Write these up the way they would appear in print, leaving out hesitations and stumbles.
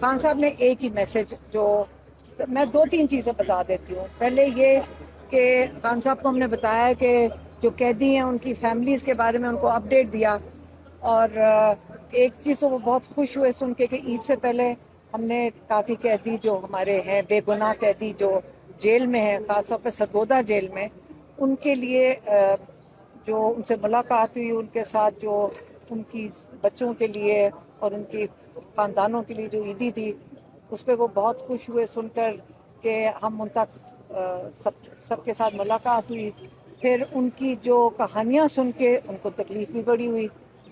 خان صاحب نے ایک ہی میسج جو میں دو تین چیزیں بتا دیتی ہوں. پہلے یہ کہ خان صاحب کو ہم نے بتایا کہ جو قیدی ہیں ان کی فیملیز کے بارے میں ان کو اپڈیٹ دیا, اور ایک چیز تو وہ بہت خوش ہوئے سن کے کہ عید سے پہلے ہم نے کافی قیدی جو ہمارے ہیں بے گناہ قیدی جو جیل میں ہیں, خاص طور پہ سرگودا جیل میں, ان کے لیے جو ان سے ملاقات ہوئی, ان کے ساتھ جو ان کی بچوں کے لیے اور ان کی خاندانوں کے لیے جو عیدی تھی, اس پہ وہ بہت خوش ہوئے سن کر کہ ہم ان تک سب کے ساتھ ملاقات ہوئی. پھر ان کی جو کہانیاں سن کے ان کو تکلیف بھی بڑی ہوئی,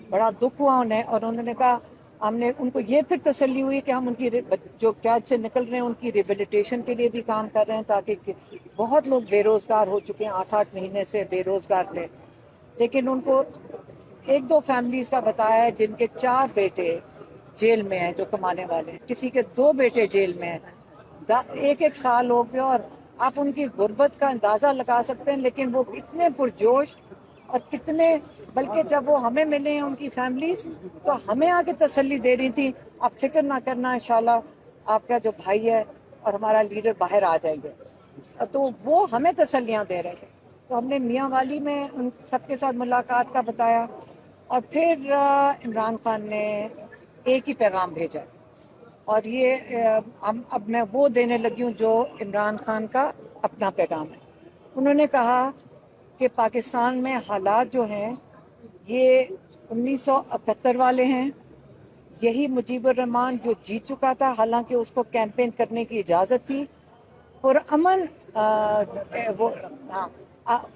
بڑا دکھ ہوا انہیں, اور انہوں نے کہا ہم نے ان کو یہ پھر تسلی ہوئی کہ ہم ان کی جو قید سے نکل رہے ہیں ان کی ریبیلیٹیشن کے لیے بھی کام کر رہے ہیں, تاکہ بہت لوگ بے روزگار ہو چکے ہیں, 8 مہینے سے بے روزگار تھے. لیکن ان کو ایک دو فیملیز کا بتایا ہے جن کے 4 بیٹے جیل میں ہیں جو کمانے والے ہیں, کسی کے 2 بیٹے جیل میں ہیں, 1 سال ہو گیا, اور آپ ان کی غربت کا اندازہ لگا سکتے ہیں. لیکن وہ کتنے پرجوش اور کتنے, بلکہ جب وہ ہمیں ملے ہیں ان کی فیملیز تو ہمیں آ کے تسلی دے رہی تھی, آپ فکر نہ کرنا, انشاءاللہ آپ کا جو بھائی ہے اور ہمارا لیڈر باہر آ جائیں گے. تو وہ ہمیں تسلیاں دے رہے تھے. تو ہم نے میاں والی میں ان سب کے ساتھ ملاقات کا بتایا, اور پھر عمران خان نے ایک ہی پیغام بھیجا, اور یہ اب میں وہ دینے لگی ہوں جو عمران خان کا اپنا پیغام ہے. انہوں نے کہا کہ پاکستان میں حالات جو ہیں یہ 1971 والے ہیں. یہی مجیب الرحمان جو جیت چکا تھا, حالانکہ اس کو کیمپین کرنے کی اجازت تھی, پرامن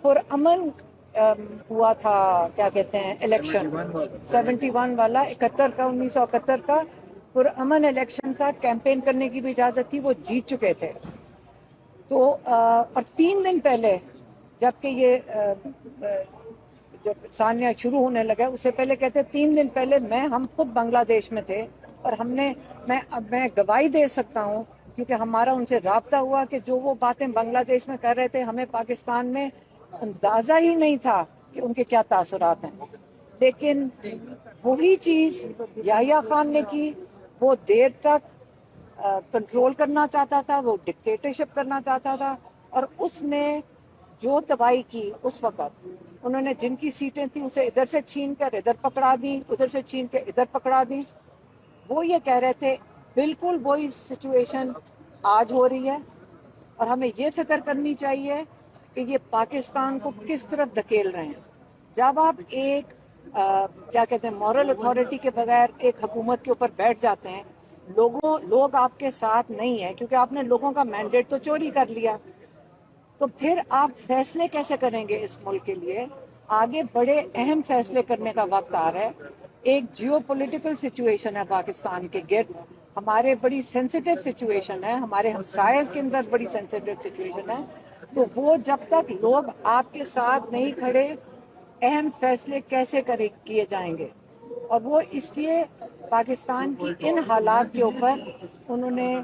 پرامن ہوا تھا, کیا کہتے ہیں, الیکشن 71 والا, 71 کا 1971 کا پرامن الیکشن تھا, کیمپین کرنے کی بھی اجازت تھی, وہ جیت چکے تھے. تو اور 3 دن پہلے جبکہ یہ جب ثانیہ شروع ہونے لگا, اس سے پہلے کہتے 3 دن پہلے ہم خود بنگلہ دیش میں تھے, اور ہم نے میں گواہی دے سکتا ہوں کیونکہ ہمارا ان سے رابطہ ہوا کہ جو وہ باتیں بنگلہ دیش میں کر رہے تھے ہمیں پاکستان میں اندازہ ہی نہیں تھا کہ ان کے کیا تاثرات ہیں. لیکن وہی چیز یحییٰ خان نے کی, وہ دیر تک کنٹرول کرنا چاہتا تھا, وہ ڈکٹیٹرشپ کرنا چاہتا تھا, اور اس نے جو تباہی کی اس وقت, انہوں نے جن کی سیٹیں تھیں اسے ادھر سے چھین کر ادھر پکڑا دی, ادھر سے چھین کے ادھر پکڑا دی. وہ یہ کہہ رہے تھے بالکل وہی سچویشن آج ہو رہی ہے, اور ہمیں یہ فکر کرنی چاہیے کہ یہ پاکستان کو کس طرف دھکیل رہے ہیں. جب آپ ایک کیا کہتے ہیں مورل اتھارٹی کے بغیر ایک حکومت کے اوپر بیٹھ جاتے ہیں, لوگ آپ کے ساتھ نہیں ہیں کیونکہ آپ نے لوگوں کا مینڈیٹ تو چوری کر لیا, تو پھر آپ فیصلے کیسے کریں گے اس ملک کے لیے؟ آگے بڑے اہم فیصلے کرنے کا وقت آ رہا ہے. ایک جیو پولیٹیکل سچویشن ہے پاکستان کے گرد, ہمارے بڑی سینسیٹیو سچویشن ہے, ہمارے ہمسائے کے اندر بڑی سینسیٹیو سچویشن ہے. تو وہ جب تک لوگ آپ کے ساتھ نہیں کھڑے, اہم فیصلے کیسے کیے جائیں گے؟ اور وہ اس لیے پاکستان کی ان حالات کے اوپر انہوں نے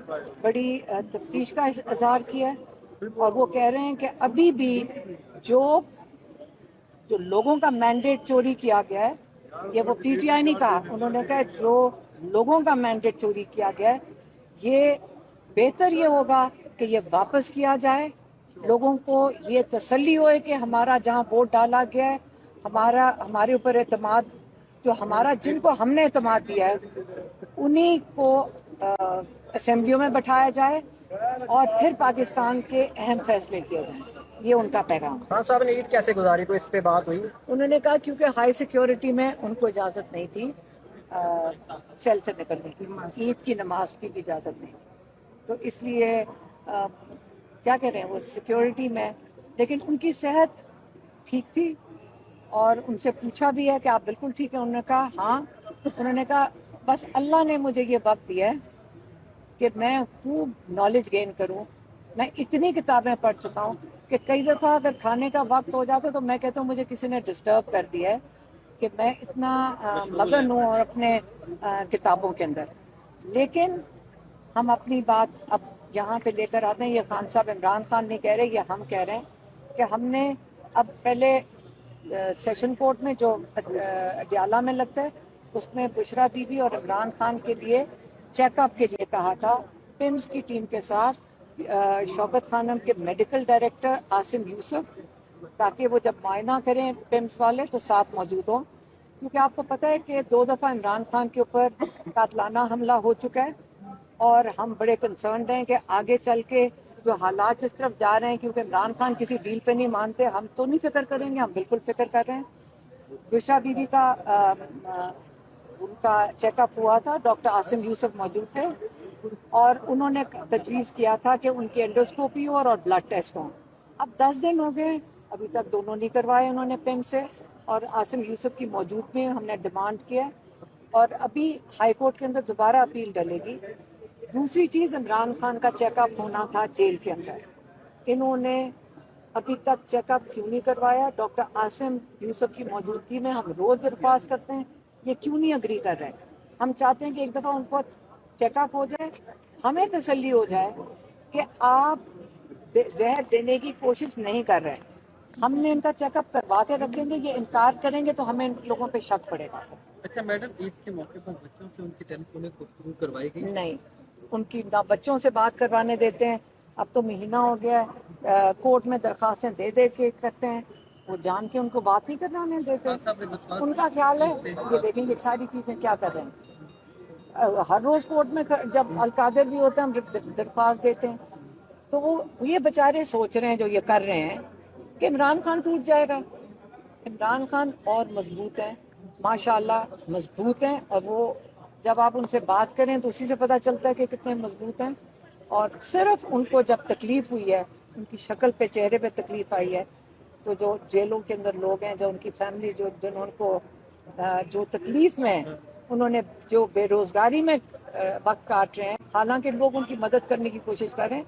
بڑی تفتیش کا اظہار کیا ہے, اور وہ کہہ رہے ہیں کہ ابھی بھی جو لوگوں کا مینڈیٹ چوری کیا گیا ہے, یہ وہ پی ٹی آئی نہیں کہا, انہوں نے کہا جو لوگوں کا مینڈیٹ چوری کیا گیا ہے, یہ بہتر یہ ہوگا کہ یہ واپس کیا جائے, لوگوں کو یہ تسلی ہوئے کہ ہمارا جہاں ووٹ ڈالا گیا ہے, ہمارے اوپر اعتماد, جو جن کو ہم نے اعتماد دیا ہے انہی کو اسمبلیوں میں بٹھایا جائے, اور پھر پاکستان کے اہم فیصلے کیے جائیں. یہ ان کا پیغام. خان صاحب نے عید کیسے گزاری, کوئی اس پہ بات ہوئی؟ انہوں نے کہا کیونکہ ہائی سیکیورٹی میں ان کو اجازت نہیں تھی سیل سے نکلنے کی, عید کی نماز کی بھی اجازت نہیں تھی, تو اس لیے کیا کہہ رہے ہیں وہ سیکیورٹی میں, لیکن ان کی صحت ٹھیک تھی, اور ان سے پوچھا بھی ہے کہ آپ بالکل ٹھیک ہے, انہوں نے کہا ہاں. انہوں نے کہا بس اللہ نے مجھے یہ وقت دیا ہے کہ میں خوب نالج گین کروں, میں اتنی کتابیں پڑھ چکا ہوں کہ کئی دفعہ اگر کھانے کا وقت ہو جاتا تو میں کہتا ہوں مجھے کسی نے ڈسٹرب کر دیا ہے کہ میں اتنا مگن ہوں اور اپنے کتابوں کے اندر. لیکن ہم اپنی بات اب یہاں پہ لے کر آتے ہیں, یہ خان صاحب عمران خان نہیں کہہ رہے, یہ ہم کہہ رہے ہیں کہ ہم نے اب پہلے سیشن کورٹ میں جو اڈیالہ میں لگتا ہے اس میں بشرا بی بی اور عمران خان کے لیے चेकअप के लिए कहा था पिम्स की टीम के साथ शौकत खानम के मेडिकल डायरेक्टर आसिम यूसुफ, ताकि वो जब मायना करें पिम्स वाले तो साथ मौजूद हों, क्योंकि आपको पता है कि 2 दफ़ा इमरान खान के ऊपर कातलाना हमला हो चुका है और हम बड़े कंसर्न हैं कि आगे चल के जो हालात जिस तरफ जा रहे हैं, क्योंकि इमरान खान किसी डील पे नहीं मानते, हम तो नहीं फिक्र करेंगे, हम बिल्कुल फिक्र कर रहे हैं। बुशरा बीवी का उनका चेकअप हुआ था, डॉक्टर आसिम यूसुफ मौजूद थे और उन्होंने तजवीज़ किया था कि उनकी एंडोस्कोपी हो और ब्लड टेस्ट हो। अब 10 दिन हो गए, अभी तक दोनों नहीं करवाए उन्होंने पिम से, और आसिम यूसुफ की मौजूद में हमने डिमांड किया और अभी हाई कोर्ट के अंदर दोबारा अपील डलेगी। दूसरी चीज़, इमरान खान का चेकअप होना था जेल के अंदर, इन्होंने अभी तक चेकअप क्यों नहीं करवाया? डॉक्टर आसिम यूसुफ की मौजूदगी में हम रोज़ दरख्वास्त करते हैं, ये क्यों नहीं अग्री कर रहे हैं? हम चाहते हैं कि एक दफ़ा उनको चेकअप हो जाए, हमें तसल्ली हो जाए कि आप जहर देने की कोशिश नहीं कर रहे हैं। हमने इनका चेकअप करवा के रखेंगे, ये इनकार करेंगे तो हमें इन लोगों पे शक पड़ेगा। अच्छा मैडम, ईद के मौके पर बच्चों से उनकी टेलीफोनिक गुफ्तगू करवाई गई? नहीं, उनकी ना बच्चों से बात करवाने देते हैं, अब तो महीना हो गया है, कोर्ट में दरखास्तें दे दे के करते हैं, वो जान के उनको बात नहीं करवाने देते। उनका ख्याल है, ये देखेंगे सारी चीज़ें क्या कर रहे हैं। हर रोज़ कोर्ट में जब अलकादर भी होता है हम दरख्वास्त देते हैं, तो वो ये बेचारे सोच रहे हैं जो ये कर रहे हैं कि इमरान खान टूट जाएगा। इमरान खान और मजबूत हैं, माशाल्लाह मजबूत हैं, और वो जब आप उनसे बात करें तो उसी से पता चलता है कि कितने मजबूत हैं। और सिर्फ उनको जब तकलीफ हुई है, उनकी शक्ल पे, चेहरे पे तकलीफ आई है, तो जो जेलों के अंदर लोग हैं, जो उनकी फैमिली, जो जिनको जो तकलीफ में उन्होंने, जो बेरोजगारी में वक्त काट रहे हैं, हालांकि लोग उनकी मदद करने की कोशिश कर रहे हैं,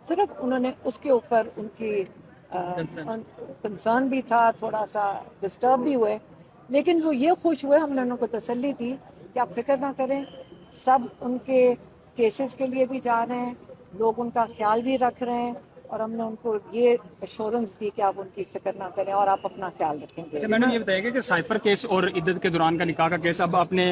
सिर्फ उन्होंने उसके ऊपर उनकी कंसर्न भी था, थोड़ा सा डिस्टर्ब भी हुए, लेकिन वो ये खुश हुए, हमने उनको तसल्ली दी कि आप फिक्र ना करें, सब उनके केसेस के लिए भी जा रहे हैं, लोग उनका ख्याल भी रख रहे हैं, और हमने उनको ये एश्योरेंस दी कि आप उनकी फिक्र ना करें और आप अपना ख्याल रखेंगे। अच्छा मैडम, ये बताइएगा कि साइफर केस और इद्दत के दौरान का निकाह का केस अब अपने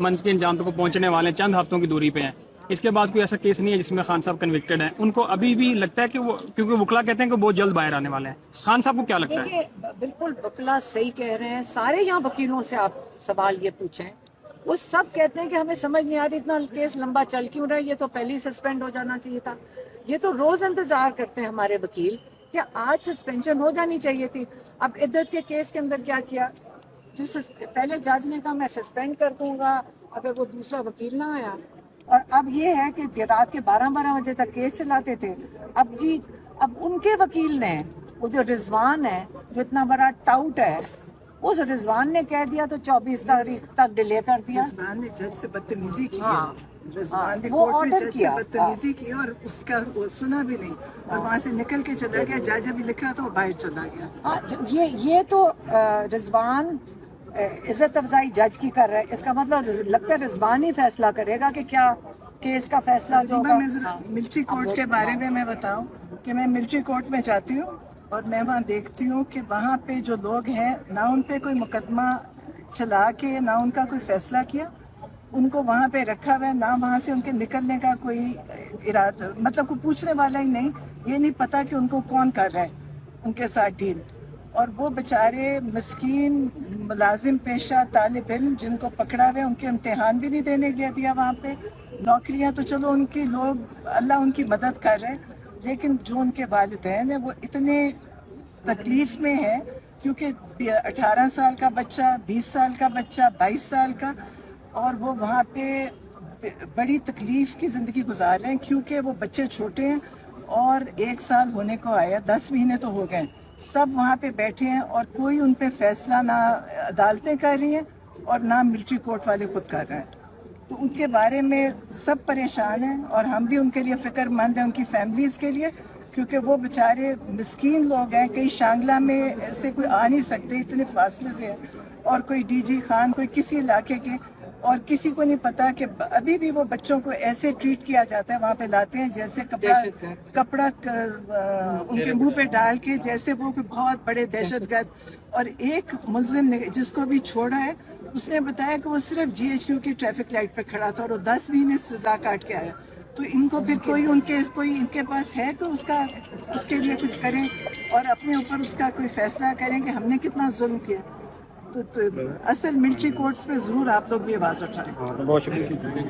मंथ के अंजाम तक पहुंचने वाले हैं, चंद हफ्तों की दूरी पे हैं, इसके बाद कोई ऐसा केस नहीं है जिसमें खान साहब कन्विक्टेड हैं, उनको अभी भी लगता है कि वो, क्योंकि वकला कहते हैं कि बहुत जल्द बाहर आने वाले हैं, खान साहब को क्या लगता है? देखिए, बिल्कुल वकला सही कह रहे हैं, सारे यहाँ वकीलों से आप सवाल ये पूछें, वो सब कहते हैं कि हमें समझ नहीं आ रही इतना केस लंबा चल क्यों रहा है, ये तो पहले ही सस्पेंड हो जाना चाहिए था। ये तो रोज इंतजार करते हैं हमारे वकील कि आज सस्पेंशन हो जानी चाहिए थी। अब इद्दत के केस के अंदर क्या किया, जो पहले जज ने कहा मैं सस्पेंड कर दूंगा अगर वो दूसरा वकील ना आया, और अब ये है कि रात के 12-12 बजे तक केस चलाते थे। अब उनके वकील ने, वो जो रिजवान है, जो इतना बड़ा टाउट है, उस रिजवान ने कह दिया तो 24 तारीख तक डिले कर दिया। रिजवान ने जज से बदतमीजी की, रिजवान ने वो कोर्ट में ऑर्डर जज से किया, बदतमीजी की और उसका वो सुना भी नहीं, और वहाँ से निकल के चला गया। जज अभी लिख रहा था, वो बाहर चला गया। हाँ, ये तो रिजवान इज्जत अफजाई जज की कर रहा है, इसका मतलब लगता है रिजवान ही फैसला करेगा कि क्या केस का फैसला जो होगा। मैं जरा मिलिट्री कोर्ट के बारे में मैं बताऊं कि मैं मिलिट्री कोर्ट में जाती हूँ और मैं वहाँ देखती हूँ कि वहाँ पे जो लोग हैं, ना उन पे कोई मुकदमा चला के, ना उनका कोई फैसला किया, उनको वहाँ पे रखा हुआ है, ना वहाँ से उनके निकलने का कोई इरादा, मतलब कोई पूछने वाला ही नहीं, ये नहीं पता कि उनको कौन कर रहा है उनके साथ डील। और वो बेचारे मिस्कीन मुलाजिम पेशा तालिब इल्म जिनको पकड़ा हुआ है, उनके इम्तिहान भी नहीं देने दिया वहाँ पे। नौकरियाँ तो चलो उनकी, लोग अल्लाह उनकी मदद कर रहे हैं, लेकिन जो उनके वालिदैन हैं वो इतने तकलीफ में हैं, क्योंकि 18 साल का बच्चा, 20 साल का बच्चा, 22 साल का, और वो वहाँ पे बड़ी तकलीफ की ज़िंदगी गुजार रहे हैं, क्योंकि वो बच्चे छोटे हैं और 1 साल होने को आया, 10 महीने तो हो गए, सब वहाँ पे बैठे हैं और कोई उन पे फैसला ना अदालतें कर रही हैं और ना मिलिट्री कोर्ट वाले खुद कर रहे हैं। तो उनके बारे में सब परेशान हैं और हम भी उनके लिए फ़िक्रमंद हैं, उनकी फैमिलीज़ के लिए, क्योंकि वो बेचारे मिस्कीन लोग हैं, कहीं शांगला में से कोई आ नहीं सकते, इतने फासले से है, और कोई डीजी खान, कोई किसी इलाके के, اور کسی کو نہیں پتا کہ ابھی بھی وہ بچوں کو ایسے ٹریٹ کیا جاتا ہے، وہاں پہ لاتے ہیں جیسے کپڑا ان کے منہ پہ ڈال کے، جیسے وہ کوئی بہت بڑے دہشت گرد۔ اور ایک ملزم نے جس کو بھی چھوڑا ہے، اس نے بتایا کہ وہ صرف GHQ کی ٹریفک لائٹ پہ کھڑا تھا اور وہ 10 مہینے سزا کاٹ کے آیا۔ تو ان کو پھر کوئی ان کے پاس ہے تو اس کے لیے کچھ کریں اور اپنے اوپر اس کا کوئی فیصلہ کریں کہ ہم نے کتنا ظلم کیا۔ تو اصل ملٹری کورٹس پہ ضرور آپ لوگ بھی آواز اٹھائیں۔ بہت شکریہ۔